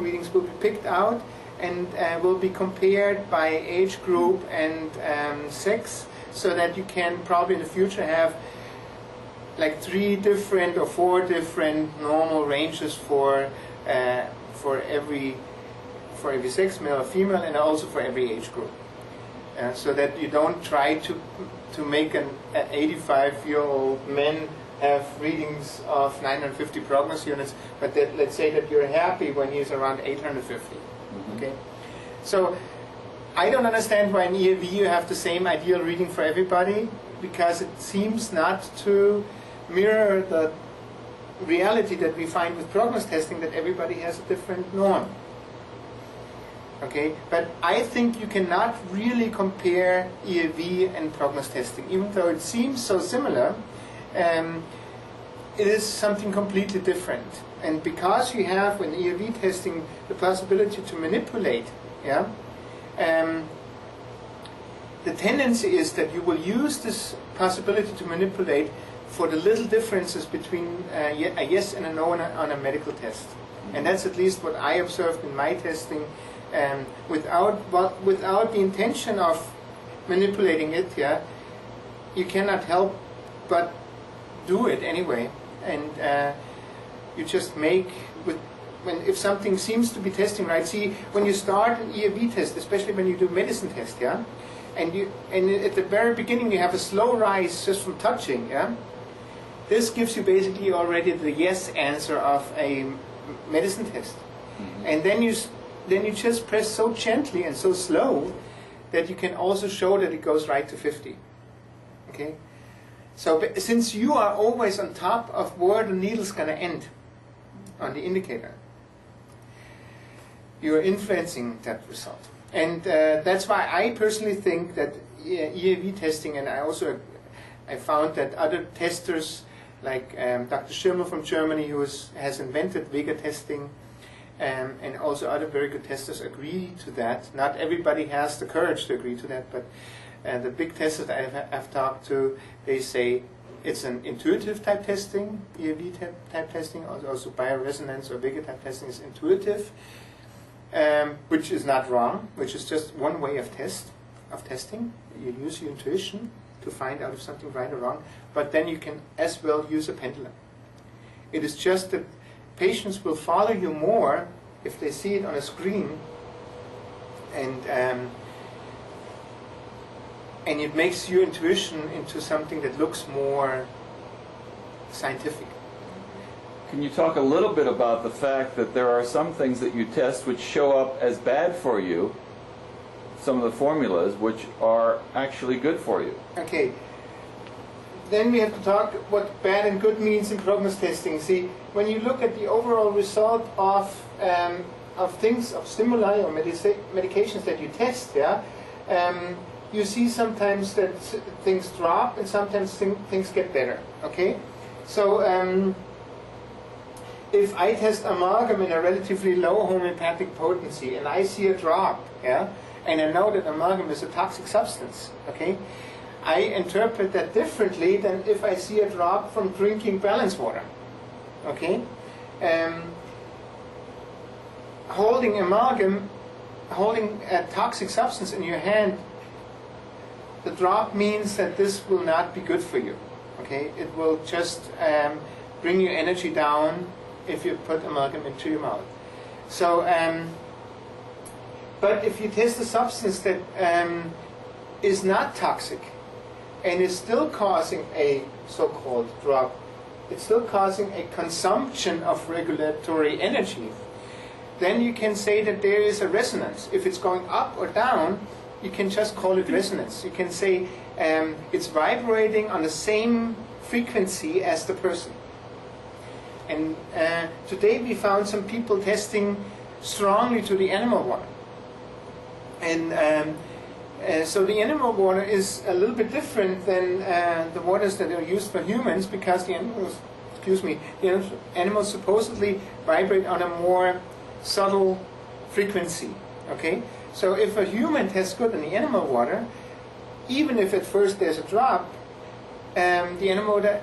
readings will be picked out and will be compared by age group and sex, so that you can probably in the future have like 3 different or 4 different normal ranges for every sex, male or female, and also for every age group, so that you don't try to make an 85-year-old man have readings of 950 prognos units, but that, let's say that you're happy when he's around 850. Okay, so I don't understand why in EAV you have the same ideal reading for everybody, because it seems not to mirror the reality that we find with prognos testing, that everybody has a different norm. Okay, but I think you cannot really compare EAV and prognos testing, even though it seems so similar. It is something completely different, and because you have in EAV testing the possibility to manipulate, the tendency is that you will use this possibility to manipulate for the little differences between a yes and a no on a medical test, and that's at least what I observed in my testing, without the intention of manipulating it. You cannot help but do it anyway, and you just make if something seems to be testing right. See, when you start an EAV test, especially when you do medicine test, and at the very beginning you have a slow rise just from touching, this gives you basically already the yes answer of a medicine test, and then you just press so gently and so slow that you can also show that it goes right to 50. Okay. So since you are always on top of where the needle's going to end on the indicator, you are influencing that result. And that's why I personally think that EAV testing, and I found that other testers like Dr. Schirmer from Germany, who has invented Vega testing, and also other very good testers agree to that. Not everybody has the courage to agree to that, but the big testers I've talked to, they say it's an intuitive type testing, EAV type testing, also bioresonance or Vega type testing is intuitive, which is not wrong, which is just one way of testing. You use your intuition to find out if something right or wrong, but then you can as well use a pendulum. It is just that patients will follow you more if they see it on a screen, and it makes your intuition into something that looks more scientific. Can you talk a little bit about the fact that there are some things that you test which show up as bad for you, some of the formulas which are actually good for you? Okay. Then we have to talk what bad and good means in prognos testing. See, when you look at the overall result of things, of stimuli or medications that you test, you see sometimes that things drop and sometimes things get better. Okay, so if I test amalgam in a relatively low homeopathic potency and I see a drop, and I know that amalgam is a toxic substance, okay, I interpret that differently than if I see a drop from drinking balance water. Okay, holding amalgam, holding a toxic substance in your hand, the drop means that this will not be good for you. Okay, it will just bring your energy down if you put amalgam into your mouth. So, but if you test a substance that is not toxic and is still causing a so-called drop, it's still causing a consumption of regulatory energy, then you can say that there is a resonance. If it's going up or down, you can just call it resonance. You can say it's vibrating on the same frequency as the person. And today we found some people testing strongly to the animal water. And so the animal water is a little bit different than the waters that are used for humans, because the animals supposedly vibrate on a more subtle frequency. Okay, so if a human tests good in the animal water, even if at first there's a drop, the animal water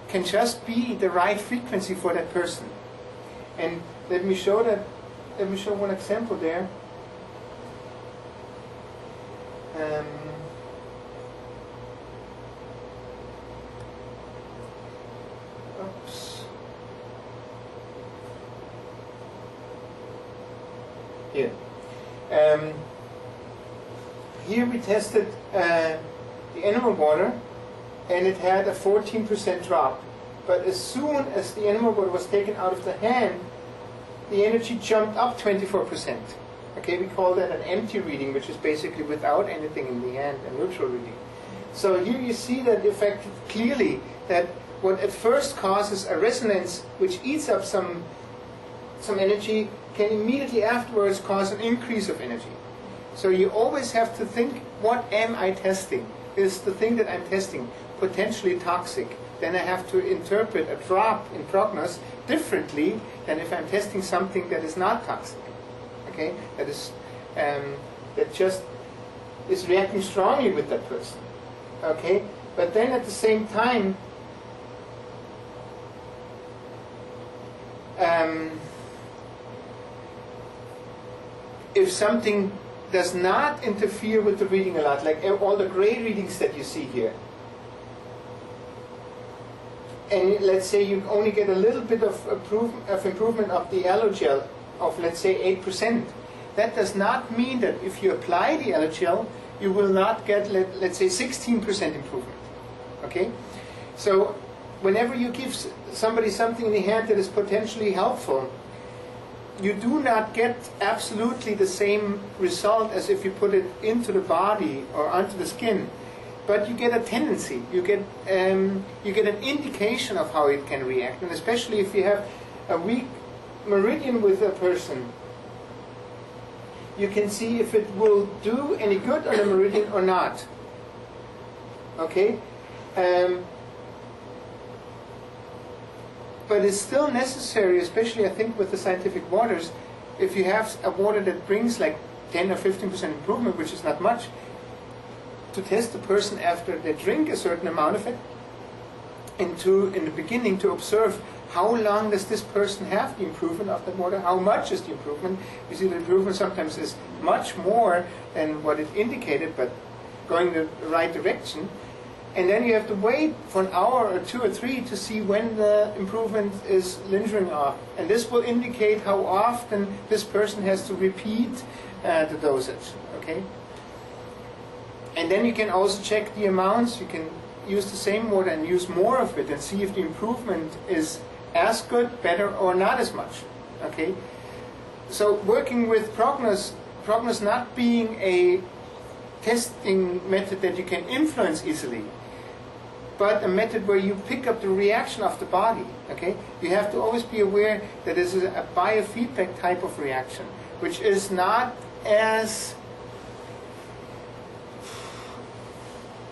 can just be the right frequency for that person. And let me show that let me show one example there. Oops. Here. Here we tested the animal water, and it had a 14% drop. But as soon as the animal water was taken out of the hand, the energy jumped up 24%. Okay, we call that an empty reading, which is basically without anything in the hand, a neutral reading. So here you see that effect clearly, that what at first causes a resonance which eats up some energy can immediately afterwards cause an increase of energy. So you always have to think, what am I testing? Is the thing that I'm testing potentially toxic? Then I have to interpret a drop in prognos differently than if I'm testing something that is not toxic. Okay, that is that just is reacting strongly with that person. Okay, but then at the same time, if something does not interfere with the reading a lot, like all the gray readings that you see here, and let's say you only get a little bit of improvement of the allogel of, let's say, 8%, that does not mean that if you apply the allogel, you will not get, let's say, 16% improvement. Okay? So whenever you give somebody something in the hand that is potentially helpful, you do not get absolutely the same result as if you put it into the body or onto the skin, but you get a tendency. You get an indication of how it can react, and especially if you have a weak meridian with a person, you can see if it will do any good on the meridian or not. Okay? But it's still necessary, especially I think with the scientific waters, if you have a water that brings like 10 or 15% improvement, which is not much, to test the person after they drink a certain amount of it, and to, in the beginning, to observe how long does this person have the improvement of that water, how much is the improvement. You see the improvement sometimes is much more than what it indicated, but going the right direction. And then you have to wait for an hour or 2 or 3 to see when the improvement is lingering off. And this will indicate how often this person has to repeat the dosage. Okay? And then you can also check the amounts. You can use the same water and use more of it and see if the improvement is as good, better, or not as much. Okay? So working with prognos not being a testing method that you can influence easily, but a method where you pick up the reaction of the body. Okay? You have to always be aware that this is a biofeedback type of reaction, which is not as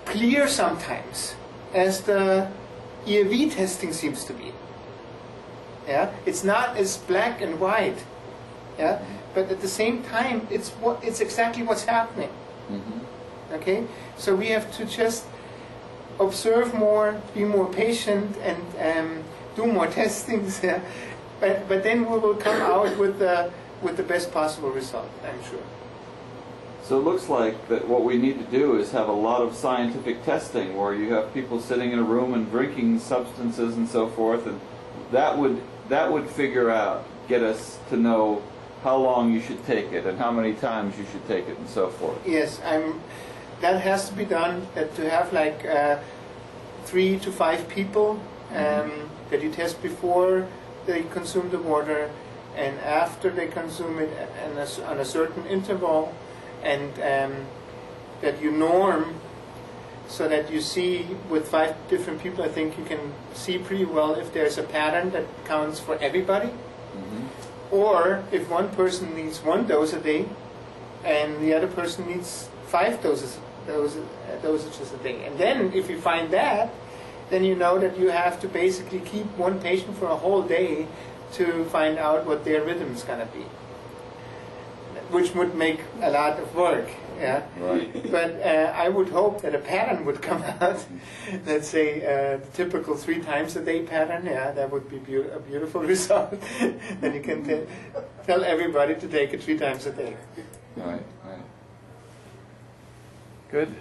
clear sometimes as the EAV testing seems to be. Yeah? It's not as black and white. Yeah? But at the same time, it's exactly what's happening. Mm-hmm. Okay? So we have to just observe more, be more patient, and do more testings. Yeah? But then we will come out with the best possible result, I'm sure. So it looks like that what we need to do is have a lot of scientific testing where you have people sitting in a room and drinking substances and so forth, and that would figure out, get us to know how long you should take it and how many times you should take it and so forth. Yes, that has to be done, to have like 3 to 5 people that you test before they consume the water and after they consume it on a certain interval, and that you norm so that you see with 5 different people, I think you can see pretty well if there's a pattern that counts for everybody. Mm-hmm. Or if one person needs 1 dose a day and the other person needs 5 dosages a day. And then if you find that, then you know that you have to basically keep one patient for a whole day to find out what their rhythm is going to be. which would make a lot of work. Yeah. Right. But I would hope that a pattern would come out. Let's say the typical 3 times a day pattern. Yeah, that would be a beautiful result. Then you can tell everybody to take it 3 times a day. Right. Right. Good.